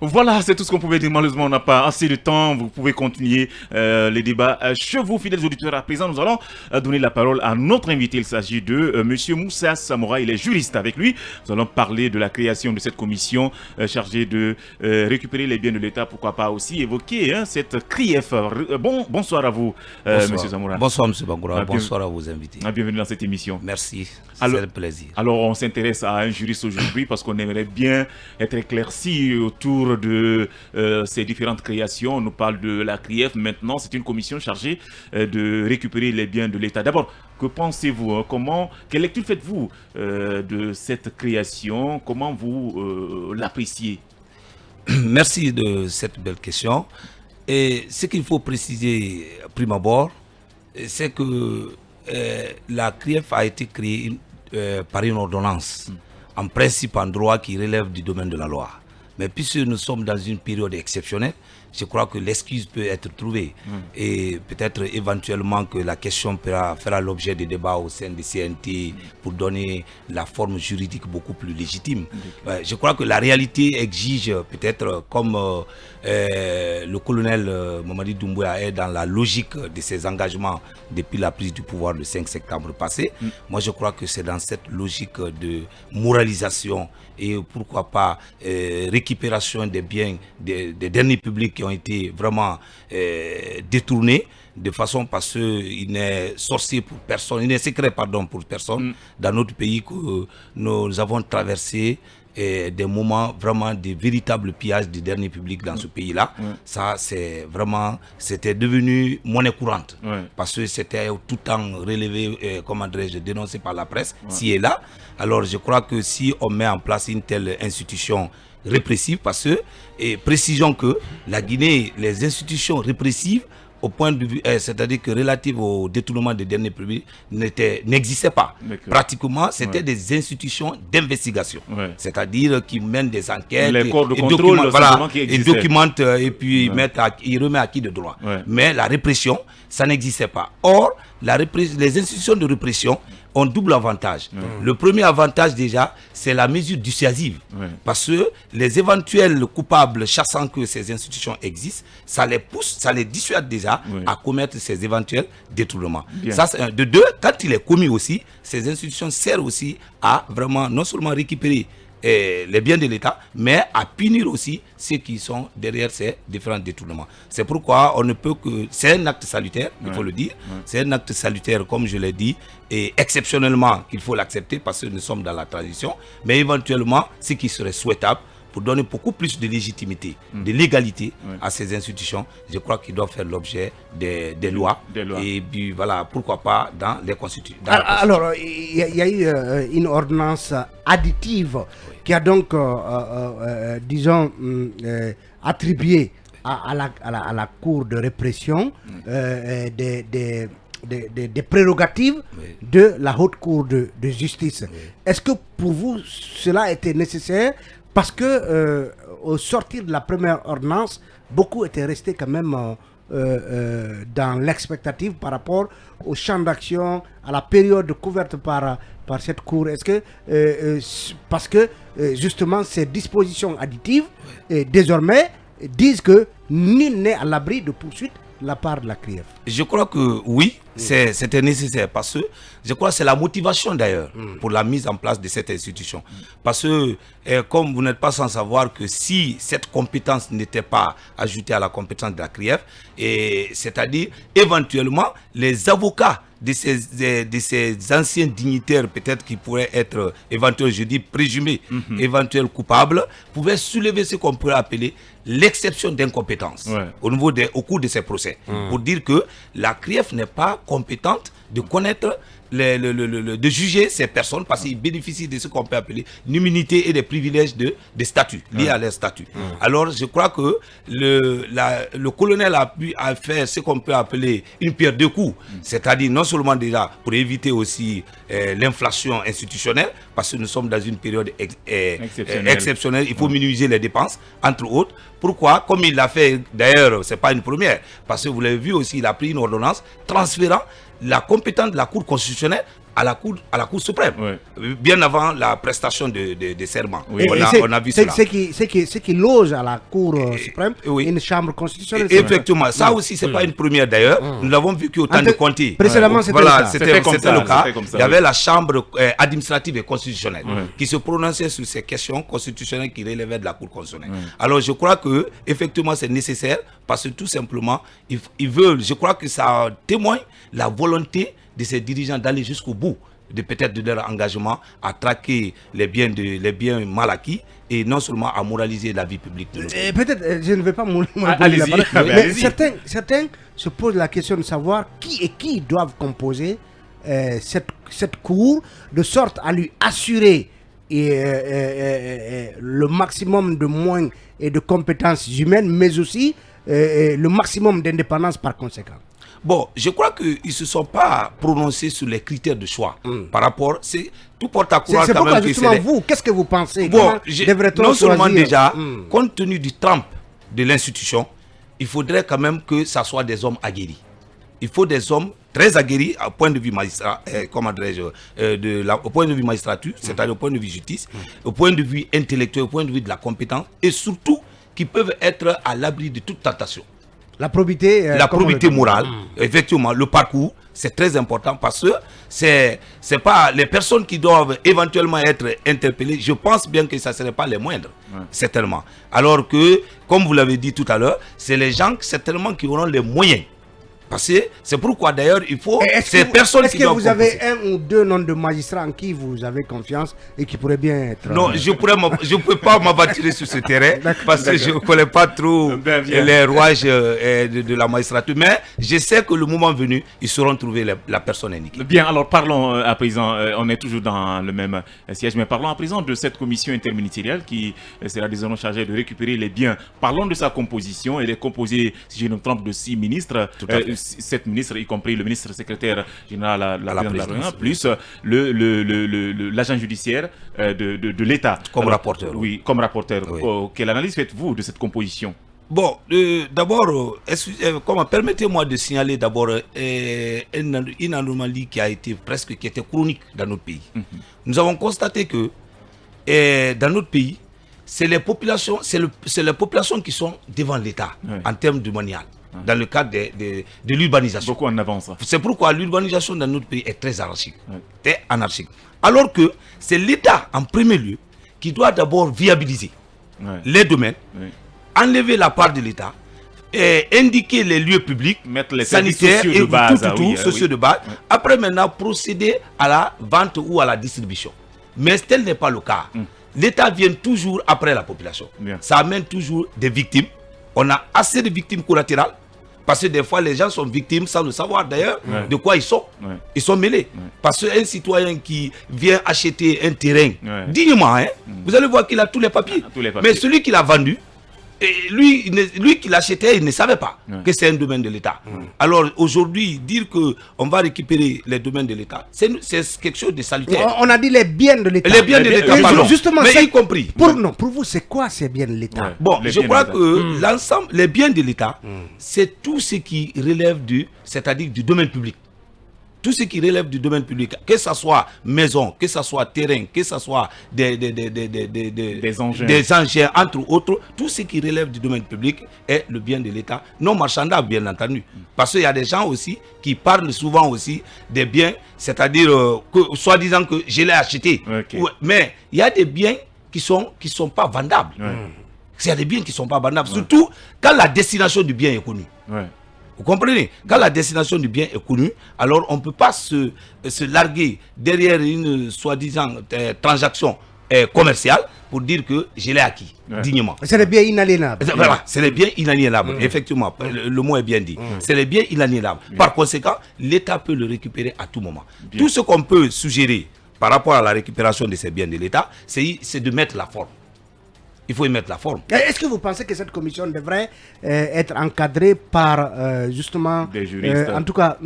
Voilà, c'est tout ce qu'on pouvait dire. Malheureusement, on n'a pas assez de temps. Vous pouvez continuer les débats chez vous, fidèles auditeurs. À présent, nous allons donner la parole à notre invité. Il s'agit de Monsieur Moussa Samoura. Il est juriste. Avec lui, nous allons parler de la création de cette commission chargée de récupérer les biens de l'État. Pourquoi pas aussi évoquer cette CRIEF. Bonsoir à vous, Monsieur Samoura. Bonsoir, Monsieur Bangoura. Bonsoir à vos invités. Bienvenue dans cette émission. Merci, c'est un plaisir. Alors, on s'intéresse à un juriste aujourd'hui parce qu'on aimerait bien être éclairci autour de ces différentes créations. On nous parle de la CRIEF. Maintenant, c'est une commission chargée de récupérer les biens de l'État. D'abord, que pensez-vous quelle lecture faites-vous de cette création? Comment vous l'appréciez? Merci de cette belle question. Et ce qu'il faut préciser, prime abord, c'est que la CRIEF a été créée par une ordonnance, en principe en droit qui relève du domaine de la loi. Mais puisque nous sommes dans une période exceptionnelle, je crois que l'excuse peut être trouvée. Et peut-être éventuellement que la question fera l'objet de débats au sein des CNT pour donner la forme juridique beaucoup plus légitime. Je crois que la réalité exige peut-être, comme le colonel Mamadi Doumbouya est dans la logique de ses engagements depuis la prise du pouvoir le 5 septembre passé, moi je crois que c'est dans cette logique de moralisation et pourquoi pas récupération des biens des derniers publics qui ont été vraiment détournés de façon parce qu'il n'est sorcier pour personne, il n'est secret pour personne dans notre pays que nous avons traversé des moments vraiment de véritables pillages des derniers publics dans ce pays-là. Ça, c'était devenu monnaie courante parce que c'était tout le temps relevé, comment dirais-je, dénoncé par la presse, ci et là. Alors, je crois que si on met en place une telle institution répressive, parce que, et précisons que la Guinée, les institutions répressives, au point de vue, c'est-à-dire que relative au détournement des derniers publics, n'existaient pas. Pratiquement, c'était des institutions d'investigation, c'est-à-dire qui mènent des enquêtes, les corps de contrôle, et documentent et puis ils remettent acquis de droit. Mais la répression, ça n'existait pas. Or, les institutions de répression ont double avantage. Le premier avantage déjà, c'est la mesure dissuasive. Parce que les éventuels coupables, chassant que ces institutions existent, ça les pousse, ça les dissuade déjà à commettre ces éventuels détournements. Ça, c'est de deux, quand il est commis aussi, ces institutions servent aussi à vraiment non seulement récupérer les biens de l'État, mais à punir aussi ceux qui sont derrière ces différents détournements. C'est pourquoi on ne peut que... C'est un acte salutaire, il faut le dire. C'est un acte salutaire, comme je l'ai dit, et exceptionnellement qu'il faut l'accepter parce que nous sommes dans la transition, mais éventuellement, ce qui serait souhaitable, pour donner beaucoup plus de légitimité, de légalité à ces institutions, je crois qu'ils doivent faire l'objet des lois. Et puis voilà, pourquoi pas dans les constitutions. Alors, il y a eu une ordonnance additive qui a donc, disons, attribué à la Cour de répression des prérogatives de la Haute Cour de justice. Est-ce que pour vous, cela était nécessaire? Parce que au sortir de la première ordonnance, beaucoup étaient restés quand même dans l'expectative par rapport au champ d'action, à la période couverte par cette cour. Est-ce que parce que justement ces dispositions additives désormais disent que nul n'est à l'abri de poursuites de la part de la CRIEF? Je crois que oui, c'était nécessaire parce que je crois que c'est la motivation d'ailleurs pour la mise en place de cette institution. Parce que comme vous n'êtes pas sans savoir que si cette compétence n'était pas ajoutée à la compétence de la CRIEF, c'est-à-dire éventuellement les avocats de ces anciens dignitaires peut-être qui pourraient être éventuellement, je dis présumés, éventuels coupables, pouvaient soulever ce qu'on pourrait appeler l'exception d'incompétence au cours de ces procès. Pour dire que la CRIEF n'est pas compétente de connaître, de juger ces personnes parce qu'ils bénéficient de ce qu'on peut appeler l'immunité et des privilèges de statut, liés à leur statut. Alors je crois que le colonel a pu faire ce qu'on peut appeler une pierre deux coups, c'est-à-dire non seulement déjà pour éviter aussi l'inflation institutionnelle, parce que nous sommes dans une période exceptionnelle, il faut minimiser les dépenses, entre autres. Pourquoi? Comme il l'a fait, d'ailleurs, ce n'est pas une première, parce que vous l'avez vu aussi, il a pris une ordonnance transférant la compétence de la Cour constitutionnelle à la Cour suprême, bien avant la prestation de serment. Oui. On a vu cela. Ce qui loge à la Cour suprême, une chambre constitutionnelle. Effectivement, ça aussi, c'est pas une première d'ailleurs. Nous l'avons vu qu'au temps de Conté. Précédemment, c'était le cas. Il y avait la chambre administrative et constitutionnelle qui se prononçait sur ces questions constitutionnelles qui relevaient de la Cour constitutionnelle. Alors, je crois que effectivement, c'est nécessaire parce que tout simplement, ils veulent. Je crois que ça témoigne la volonté de ces dirigeants d'aller jusqu'au bout de leur engagement à traquer les biens mal acquis et non seulement à moraliser la vie publique. Peut-être, je ne vais pas moraliser la parole, mais certains se posent la question de savoir qui doivent composer cette cour, de sorte à lui assurer le maximum de moyens et de compétences humaines, mais aussi le maximum d'indépendance par conséquent. Bon, je crois qu'ils ne se sont pas prononcés sur les critères de choix par rapport. Tout porte à croire quand quand même que justement vous, qu'est-ce que vous pensez? Bon, non seulement déjà, compte tenu du trempe de l'institution, il faudrait quand même que ça soit des hommes aguerris. Il faut des hommes très aguerris au point de vue magistrat, au point de vue magistrature, c'est-à-dire au point de vue justice, au point de vue intellectuel, au point de vue de la compétence, et surtout qui peuvent être à l'abri de toute tentation. La probité morale, effectivement, le parcours, c'est très important parce que c'est pas les personnes qui doivent éventuellement être interpellées. Je pense bien que ça ne serait pas les moindres, certainement. Alors que, comme vous l'avez dit tout à l'heure, c'est les gens certainement qui auront les moyens. Parce que c'est pourquoi d'ailleurs il faut ces personnes qui doivent composer. Est-ce que vous avez un ou deux noms de magistrats en qui vous avez confiance et qui pourraient bien être... Non, je ne peux pas m'aventurer sur ce terrain parce que je ne connais pas trop les rouages de la magistrature. Mais je sais que le moment venu, ils sauront trouver la personne indiquée. Bien, alors parlons à présent, on est toujours dans le même siège, mais parlons à présent de cette commission interministérielle qui sera désormais chargée de récupérer les biens. Parlons de sa composition. Elle est composée, si je ne me trompe, de 6 ministres. Tout à fait. 7 ministres, y compris le ministre secrétaire général à la présidence, plus l'agent judiciaire de l'État. Comme rapporteur. Oui, comme rapporteur. Quelle analyse faites-vous de cette composition? Bon, d'abord, permettez-moi de signaler d'abord une anomalie qui était chronique dans notre pays. Nous avons constaté que dans notre pays, c'est les populations qui sont devant l'État en termes de monial. Dans le cadre de l'urbanisation. Beaucoup en avance. C'est pourquoi l'urbanisation dans notre pays est très anarchique. Très anarchique. Alors que c'est l'État en premier lieu qui doit d'abord viabiliser les domaines, enlever la part de l'État, indiquer les lieux publics, mettre les sanitaires sociaux et de base, sociaux de base. Après maintenant procéder à la vente ou à la distribution. Mais tel n'est pas le cas. L'État vient toujours après la population. Ça amène toujours des victimes. On a assez de victimes collatérales parce que des fois les gens sont victimes sans le savoir d'ailleurs de quoi ils sont. Ils sont mêlés. Parce qu'un citoyen qui vient acheter un terrain dignement, vous allez voir qu'il a tous les papiers. Mais celui qui l'a vendu, lui qui l'achetait, il ne savait pas que c'est un domaine de l'État. Alors aujourd'hui, dire qu'on va récupérer les domaines de l'État, c'est quelque chose de salutaire. On a dit les biens de l'État. Les biens de l'État, pardon. Justement, mais y compris. Pour vous, c'est quoi ces biens de l'État? Bon, je crois que l'ensemble, les biens de l'État, c'est tout ce qui relève c'est-à-dire du domaine public. Tout ce qui relève du domaine public, que ce soit maison, que ce soit terrain, que ce soit des engins, entre autres, tout ce qui relève du domaine public est le bien de l'État, non marchandable bien entendu. Parce qu'il y a des gens aussi qui parlent souvent aussi des biens, c'est-à-dire soi-disant que je l'ai acheté. Mais il y a des biens qui sont pas vendables. Il y a des biens qui ne sont pas vendables, surtout quand la destination du bien est connue. Vous comprenez? Quand la destination du bien est connue, alors on ne peut pas se larguer derrière une soi-disant transaction commerciale pour dire que je l'ai acquis dignement. C'est les biens inaliénables. Voilà, c'est les biens inaliénables. Effectivement, le mot est bien dit. C'est les biens inaliénables. Par conséquent, l'État peut le récupérer à tout moment. Tout ce qu'on peut suggérer par rapport à la récupération de ces biens de l'État, c'est de mettre la forme. Il faut y mettre la forme. Est-ce que vous pensez que cette commission devrait être encadrée par justement des juristes? En tout cas,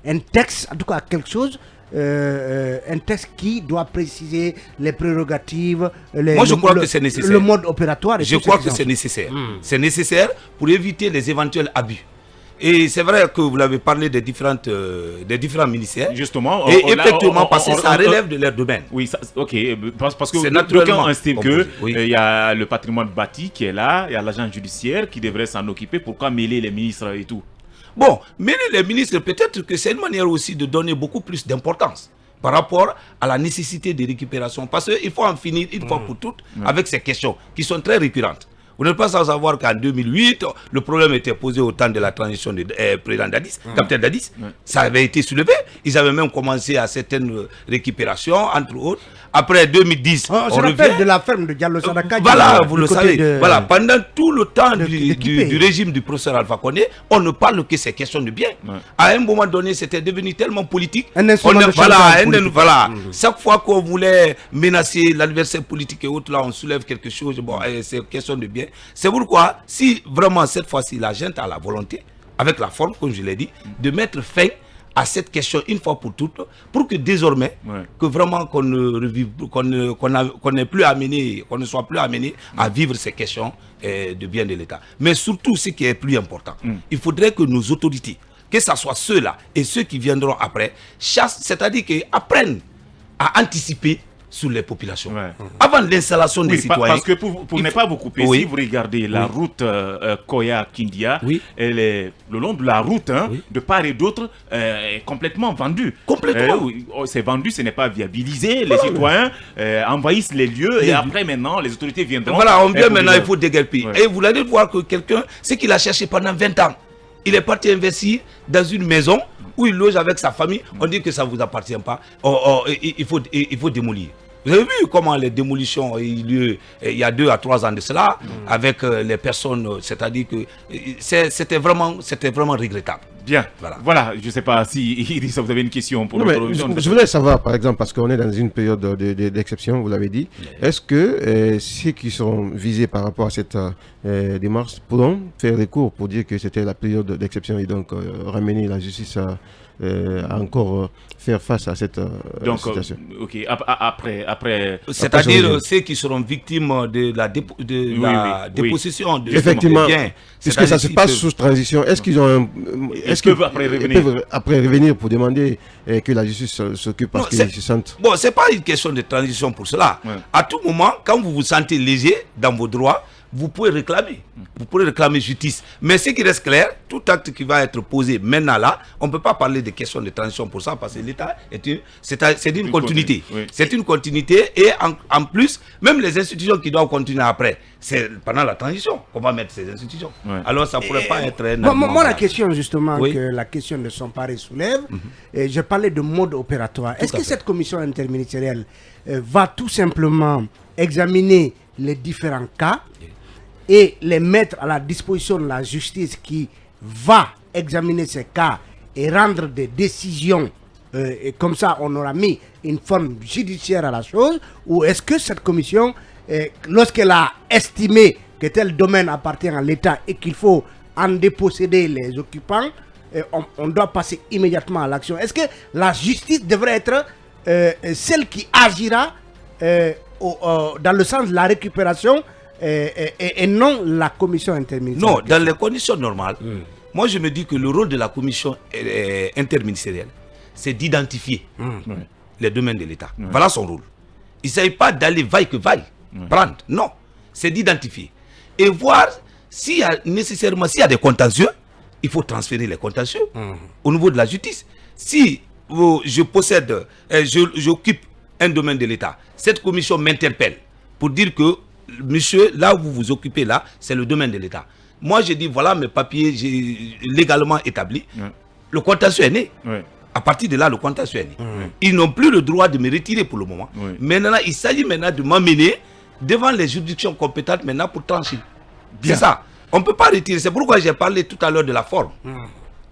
un texte, en tout cas quelque chose, un texte qui doit préciser les prérogatives, moi je crois que c'est nécessaire. Le mode opératoire. Je crois que c'est nécessaire. C'est nécessaire pour éviter les éventuels abus. Et c'est vrai que vous l'avez parlé des différents ministères. Justement. Et effectivement, parce que ça relève de leur domaine. Oui, ok. Parce que naturellement d'aucuns estiment qu'il oui. y a le patrimoine bâti qui est là, il y a l'agent judiciaire qui devrait s'en occuper. Pourquoi mêler les ministres et tout? Bon, mêler les ministres, peut-être que c'est une manière aussi de donner beaucoup plus d'importance par rapport à la nécessité de récupération. Parce qu'il faut en finir une fois pour toutes avec ces questions qui sont très récurrentes. Vous n'êtes pas sans savoir qu'en 2008, le problème était posé au temps de la transition du président Dadis, capitaine Dadis. Ça avait été soulevé. Ils avaient même commencé à certaines récupérations, entre autres. Après 2010, on se rappelle de la ferme de Diallo Sadaka. Voilà, vous le savez. Voilà, pendant tout le temps du régime du professeur Alpha Condé, on ne parle que ces questions de biens. À un moment donné, c'était devenu tellement politique. Chaque fois qu'on voulait menacer l'adversaire politique et autres, là, on soulève quelque chose. Bon, c'est question de biens. C'est pourquoi, si vraiment cette fois-ci la gente a la volonté, avec la forme, comme je l'ai dit, de mettre fin à cette question une fois pour toutes, pour que désormais, que vraiment qu'on n'est plus amené, qu'on ne soit plus amené à vivre ces questions de biens de l'État. Mais surtout, ce qui est plus important, il faudrait que nos autorités, que ce soit ceux-là et ceux qui viendront après, c'est-à-dire qu'ils apprennent à anticiper sur les populations. Avant l'installation des citoyens. Parce que pour ne pas vous couper, si vous regardez la route Koya-Kindia, le long de la route, de part et d'autre, est complètement vendue. Complètement. C'est vendu, ce n'est pas viabilisé. Les citoyens envahissent les lieux et après maintenant, les autorités viendront. Voilà, on vient maintenant, il faut déguerpir. Et vous allez voir que quelqu'un, ce qu'il a cherché pendant 20 ans, il est parti investir dans une maison où il loge avec sa famille. On dit que ça ne vous appartient pas. Il faut démolir. Vous avez vu comment les démolitions ont eu lieu il y a 2 à 3 ans de cela, avec les personnes, c'est-à-dire que c'était vraiment regrettable. Bien, voilà. Je ne sais pas si Idrissa, vous avez une question pour notre émission. Je voulais savoir, par exemple, parce qu'on est dans une période d'exception, vous l'avez dit, est-ce que ceux qui sont visés par rapport à cette démarche pourront faire recours pour dire que c'était la période d'exception et donc ramener la justice à encore faire face à cette situation. Ok, après c'est-à-dire ceux qui seront victimes de la dépossession de effectivement, biens. Puisque ça se passe sous transition, est-ce qu'ils ont est-ce qu'ils peuvent après revenir pour demander que la justice s'occupe parce qu'ils se sentent... Bon, c'est pas une question de transition pour cela. À tout moment, quand vous vous sentez léger dans vos droits, vous pouvez réclamer. Vous pouvez réclamer justice. Mais ce qui reste clair, tout acte qui va être posé maintenant là, on ne peut pas parler de questions de transition pour ça parce que l'État c'est une continuité. C'est une continuité et en plus, même les institutions qui doivent continuer après, c'est pendant la transition qu'on va mettre ces institutions. Alors ça ne pourrait pas être... Moi, la question justement que la question de Samparay soulève, je parlais de mode opératoire. Est-ce que cette commission interministérielle va tout simplement examiner les différents cas et les mettre à la disposition de la justice qui va examiner ces cas et rendre des décisions et comme ça on aura mis une forme judiciaire à la chose, ou est-ce que cette commission, lorsqu'elle a estimé que tel domaine appartient à l'État et qu'il faut en déposséder les occupants, on doit passer immédiatement à l'action? Est-ce que la justice devrait être celle qui agira dans le sens de la récupération et non la commission interministérielle? Non, dans les conditions normales, moi je me dis que le rôle de la commission interministérielle, c'est d'identifier les domaines de l'État. Voilà son rôle. Il ne s'agit pas d'aller vaille que vaille, prendre. Non, c'est d'identifier. Et voir s'il y a nécessairement, s'il y a des contentieux, il faut transférer les contentieux au niveau de la justice. Si je possède, j'occupe un domaine de l'État, cette commission m'interpelle pour dire que monsieur, là où vous vous occupez là, c'est le domaine de l'État. Moi, je dis, voilà mes papiers légalement établis. Le contentieux est né. À partir de là, le contentieux est né. Ils n'ont plus le droit de me retirer pour le moment. Maintenant, il s'agit maintenant de m'amener devant les juridictions compétentes maintenant pour trancher. C'est ça. On ne peut pas retirer. C'est pourquoi j'ai parlé tout à l'heure de la forme.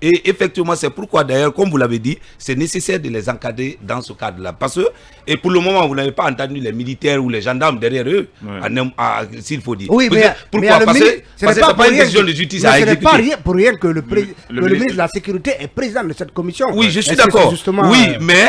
Et effectivement, c'est pourquoi d'ailleurs, comme vous l'avez dit, c'est nécessaire de les encadrer dans ce cadre-là. Parce que, et pour le moment, vous n'avez pas entendu les militaires ou les gendarmes derrière eux, s'il faut dire. Oui, Pourquoi? Parce que ce n'est pas une décision de justice à exécuter. Ce n'est pas pour rien que le ministre de la Sécurité est président de cette commission. Oui, je suis d'accord. Oui, mais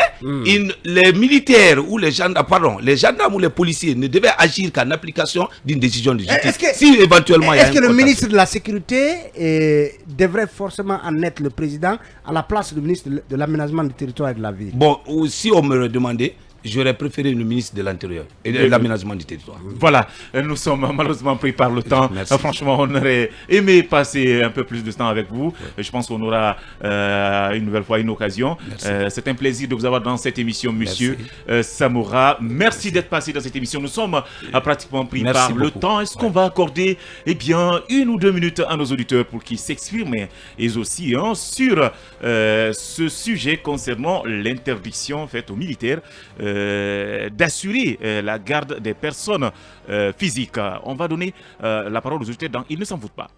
les militaires ou les gendarmes, les gendarmes ou les policiers ne devaient agir qu'en application d'une décision de justice. Si éventuellement est-ce que le ministre de la Sécurité devrait forcément en être le président à la place du ministre de l'aménagement du territoire et de la ville? Bon, si on me le demandait, j'aurais préféré le ministre de l'Intérieur et de l'aménagement du territoire. Voilà, nous sommes malheureusement pris par le temps. Franchement, on aurait aimé passer un peu plus de temps avec vous. Je pense qu'on aura une nouvelle fois une occasion. C'est un plaisir de vous avoir dans cette émission, monsieur Samoura. Merci d'être passé dans cette émission. Nous sommes pratiquement pris par le temps. Est-ce qu'on va accorder 1 ou 2 minutes à nos auditeurs pour qu'ils s'expriment et aussi sur ce sujet concernant l'interdiction faite aux militaires d'assurer la garde des personnes physiques. On va donner la parole aux auditeurs dans Il ne s'en fout pas.